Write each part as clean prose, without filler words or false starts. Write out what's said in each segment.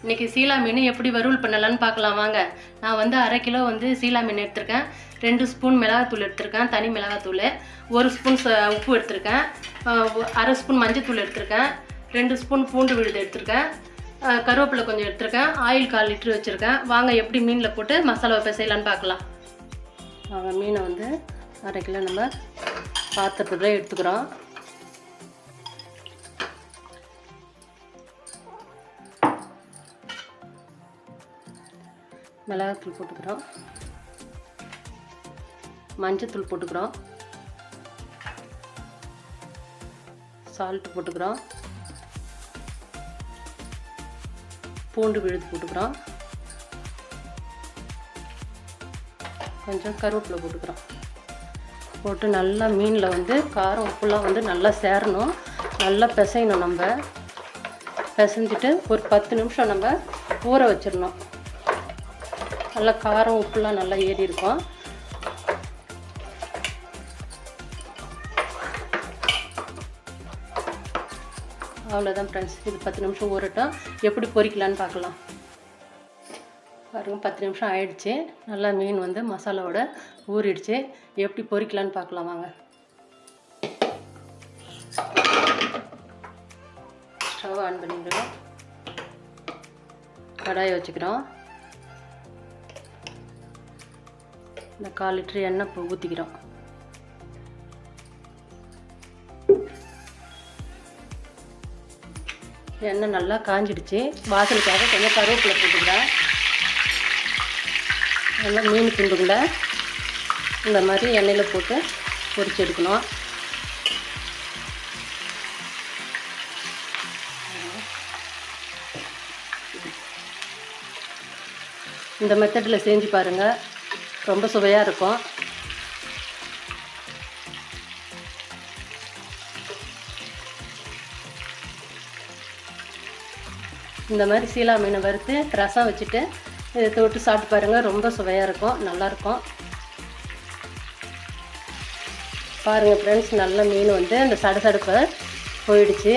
இன்றைக்கி சீலா மீன் எப்படி வறுவல் பண்ணலான்னு பார்க்கலாம் வாங்க. நான் வந்து 1/2 கிலோ வந்து சீலா மீன் எடுத்திருக்கேன். 2 ஸ்பூன் மிளகாத்தூள் எடுத்திருக்கேன், தனி மிளகாத்தூள். 1 ஸ்பூன் உப்பு எடுத்திருக்கேன். 1/2 ஸ்பூன் மஞ்சத்தூள் எடுத்திருக்கேன். 2 ஸ்பூன் பூண்டு விழுது எடுத்திருக்கேன். கருவேப்பிலை கொஞ்சம் எடுத்திருக்கேன். ஆயில் 1/4 லிட்டர் வச்சுருக்கேன். வாங்க எப்படி மீனில் போட்டு மசாலாவை பிசையலான்னு பார்க்கலாம் வாங்க. மீனை வந்து 1/2 கிலோ நம்ம பாத்திரத்தில் எடுத்துக்கிறோம். மிளகாத்தூள் போட்டுக்கிறோம், மஞ்சத்தூள் போட்டுக்கிறோம், சால்ட் போட்டுக்கிறோம், பூண்டு விழுது போட்டுக்கிறோம், கொஞ்சம் கருவேப்பிலை போட்டுக்கிறோம். போட்டு நல்லா மீனில் வந்து காரம் உப்புலாம் வந்து நல்லா சேரணும், நல்லா பிசையணும். நம்ம பிசைஞ்சிட்டு ஒரு 10 நிமிஷம் நம்ம ஊற வச்சிடணும். நல்லா காரம் உப்புலாம் நல்லா ஏறி இருக்கும். அவ்வளோதான் ஃப்ரெண்ட்ஸ். இது 10 நிமிஷம் ஊறட்டும். எப்படி பொரிக்கலான்னு பார்க்கலாம் பாருங்கள். 10 நிமிஷம் ஆயிடுச்சு. நல்லா மீன் வந்து மசாலாவோட ஊறிடுச்சு. எப்படி பொரிக்கலான்னு பார்க்கலாம் வாங்க. ஸ்டவ் ஆன் பண்ணிக்கிறோம். கடாயை வச்சுக்கிறோம். இந்த 1/4 லிட்டர் எண்ணெய் ஊற்றிக்கிறோம். எண்ணெய் நல்லா காஞ்சிடுச்சு. வாசலுக்காக கொஞ்சம் கருவேப்பிலை போட்டுக்கிறேன். நல்லா மீன் துண்டுங்களை இந்த மாதிரி எண்ணெயில் போட்டு பொரிச்சு எடுக்கணும். இந்த மெத்தடில் செஞ்சு பாருங்கள், ரொம்ப சுவையாக இருக்கும். இந்த மாதிரி சீலா மீனை வறுத்து ரசம் வச்சுட்டு இதை தொட்டு சாப்பிட்டு பாருங்கள், ரொம்ப சுவையாக இருக்கும், நல்லாயிருக்கும். பாருங்கள் ஃப்ரெண்ட்ஸ், நல்ல மீன் வந்து அந்த சடசடுப்பை போயிடுச்சு.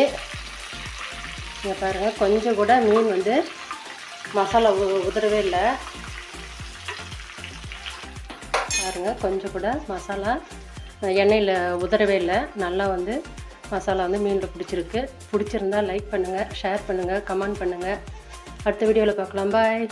இங்கே பாருங்கள், கொஞ்சம் கூட மீன் வந்து மசாலா உதறவே இல்லை. பாருங்கள், கொஞ்சம் கூட மசாலா எண்ணெயில் உதறவே இல்லை. நல்லா வந்து மசாலா வந்து மீனில் பிடிச்சிருக்கு. பிடிச்சிருந்தா லைக் பண்ணுங்கள், ஷேர் பண்ணுங்கள், கமெண்ட் பண்ணுங்கள். அடுத்த வீடியோவில் பார்க்கலாம். பாய்.